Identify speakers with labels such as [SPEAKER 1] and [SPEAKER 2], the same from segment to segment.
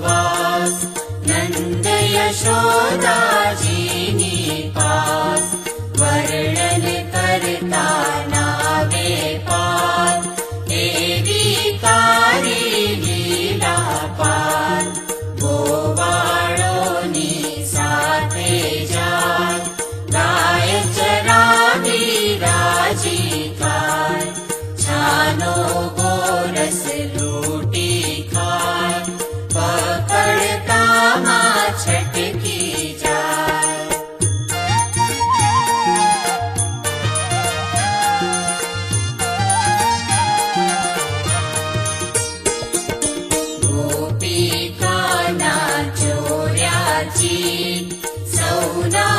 [SPEAKER 1] वास, नंद यशोदा जीनी पास, वर्णन करता नावे पार, एवी कारी लीला पार, गोवाळोनी साथे जाय, गाय चरावी राजीकार, छानो गोरस लूटी खाय, पकड़ता मां छटकी जाय। गोपिकाना चोर्याची सौना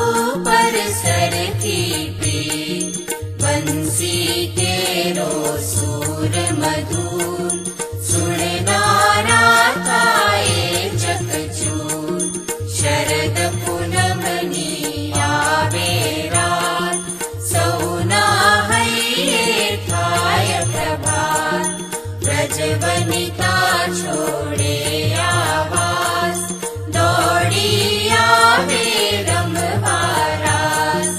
[SPEAKER 1] ऊपर सरकी प्रीत, बंसी केरो सूर मधुर, सुननारा थाए चकचूर, शरद पूनमनी आवे रात, सौना हइये थाय प्रभात, ब्रजवनिता छोड़े आवास, दौड़ी आवे रमवारास,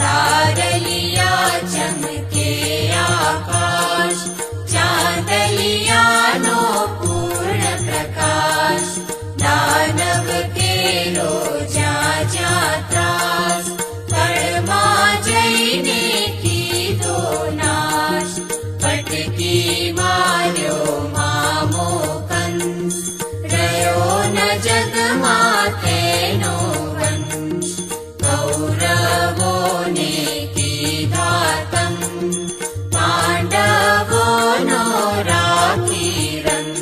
[SPEAKER 1] तारलिया चमके आकाश, चांदलिया नो पूर्ण प्रकाश, दानव केरो जा जा त्रास, कड़मा जईने कीधो नाश, पटकी मार्यो मामो कंस, रयो न जगमा तेनो वंश, कौरवोने कीधा तंग, पांडवोनो राखी रंग।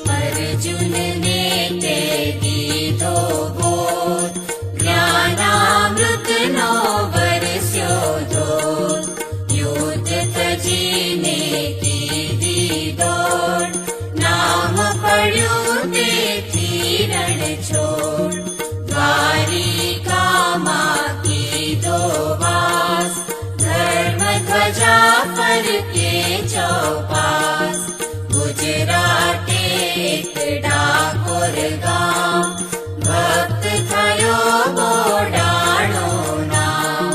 [SPEAKER 1] अर्जुन ने ते दीधो बोध, ज्ञानामृत नो बरस्यो धोध, युद्ध तजीने कीधी दौड़, नाम पड्यो तेथी रण छोड़, द्वारिकामा कीधो वास, धर्म ध्वजा फरके चौपास, गुजराते एक डाकोर गाम, भक्त थयो बोडाणो नाम,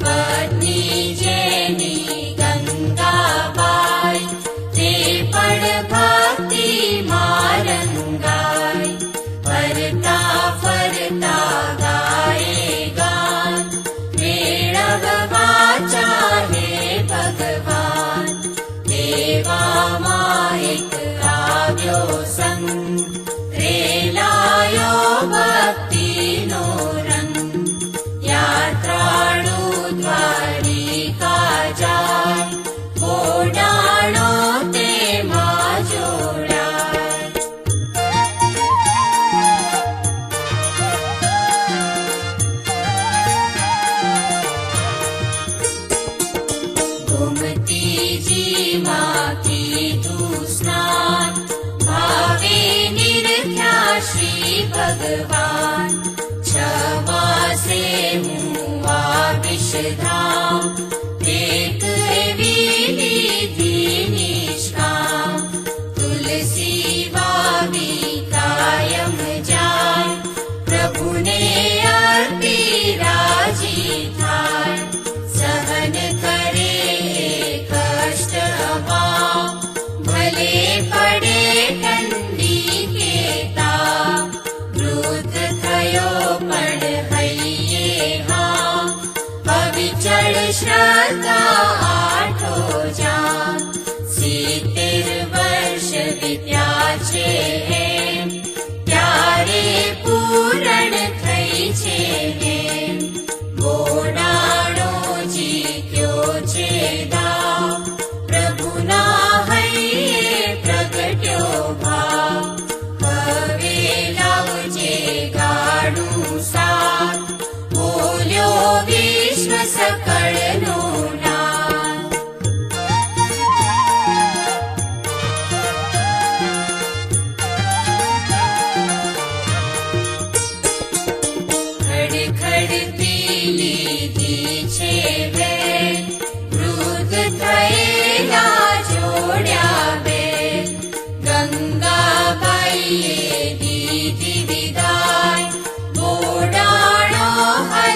[SPEAKER 1] पत्नी जेनी गंगाबाई, ते पण भक्ति मारंगाई, फरता फरता गाए गान, मेळववा चाहे भगवान, देवामां एक આવ્યો સંગ, રેલાયો ભક્તિનો રંગ, યાત્રાળુ દ્વારિકા જાય, બોડાણો તેમાં જોડાય। गोमतीजी मां कीधुं स्नान, भावे निरख्या श्री भगवान, छमासे हुआ विषधाम, एक एवी लीधी निष्काम, तुलसी वावी कायम जाय, प्रभुने अर्पी राजी थाय, सहन करे कष्ट अभाव, भले पड़े ठंडी के ताप, वृद्ध थयो पण हइये हाँ, पविचड़ श्रद्धा आठो जाम, 70 वर्ष वित्या छे हेम, त्यारे पूरण थई छे हेम, बोडाणो जीत्यो छे दाव, प्रभुना हइये प्रगट्यो भाव, हवे लावजे गाडुं साथ, बोल्यो विश्व सकळनो नाथ। खड़खड़ती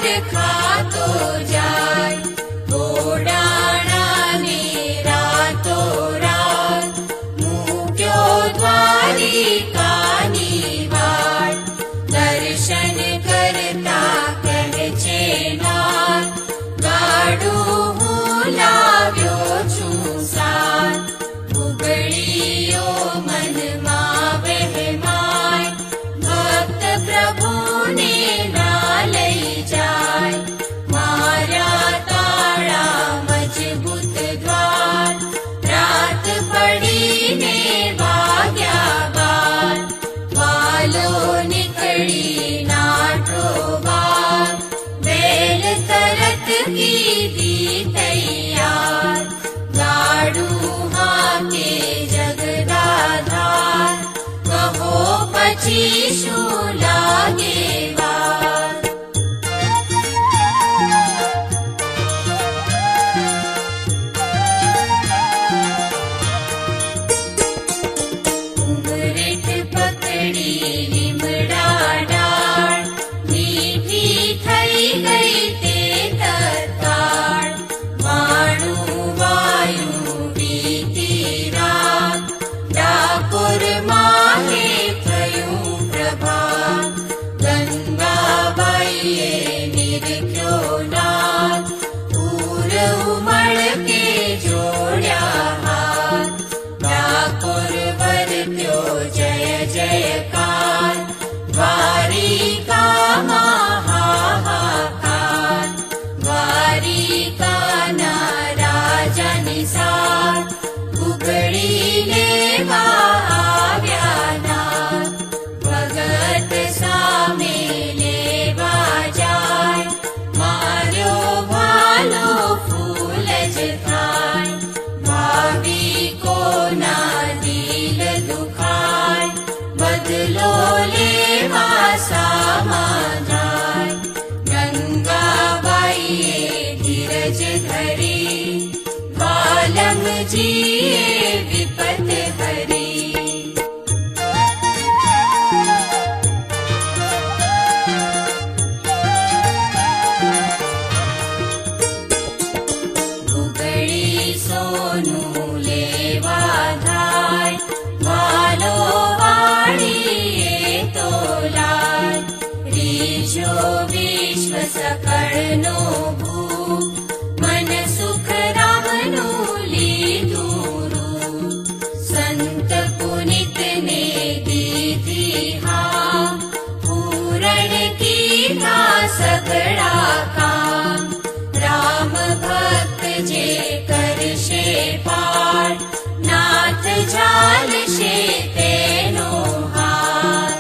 [SPEAKER 1] માર ખાતો જાય. ઘોડાણાને રાતો રાત મૂક્યો દ્વારિકાની વાટ. દર્શન કરતા કહે છે નાથ, ગાડું હું લાવ્યો છું સાથ. ઉગડીઓ મનમાં વહેમાય, ભક્ત પ્રભુને ના લઈ જાય. મારા તાળા મજબૂત દ્વાર, રાત પડીને વાગ્યા બાર. વાલો નીકળી નાઠો બાર, વેલ તરત કીધી તૈયાર. ગાડું હાકે જગદાધાર, કહો પછી શું લાગે વાર. ઉમરેઠ પકડી લીમડા ડાળ, મીઠી થઈ ગઈ તે તરતાળ. વાણું વાયું વીતી રાત, ડાકોર માહે થયું પ્રભાત. ગંગાબાઈએ નિરખ્યો નાથ, પૂર ઉમળકે જોડ્યા હાથ. ડાકોર વર્ત્યો જય જયકાર, દ્વારિકામાં હાહાકાર. દ્વારિકાના રાજાની સાથ, ઉગડી લેવા આવ્યા નાથ. ભગત સામે લેવા જાય, માર્યો ભાલો ફૂલ જ થાય. ભાવિકોના દિલ દુખાય, બદલો લેવા સામા જાય. ગંગાબાઈએ ધીરજ ધરી, વાલમજીએ વિપત હરી. ઉગડી સોનું લેવા થાય, વાલો વાળીએ તો લાય. રીજો વિશ્વ સકળનો ભૂ, મન સુખ રામનું લીધું રૂપ. સંત પુનિતને દીધી હા, પૂરણ કીધા સગળા કામ. રામ ભક્ત જે કરશે પાર, નાથ ઝાલશે તેનો હાર.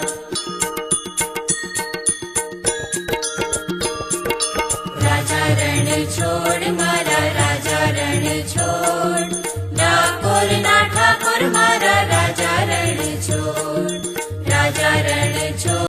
[SPEAKER 1] રાજા રણ છોડ મારા રાજા રણ છોડ, ડાકોરના ઠાકોર મારા રાજા રણ છોડ. રાજા રણ છોડ.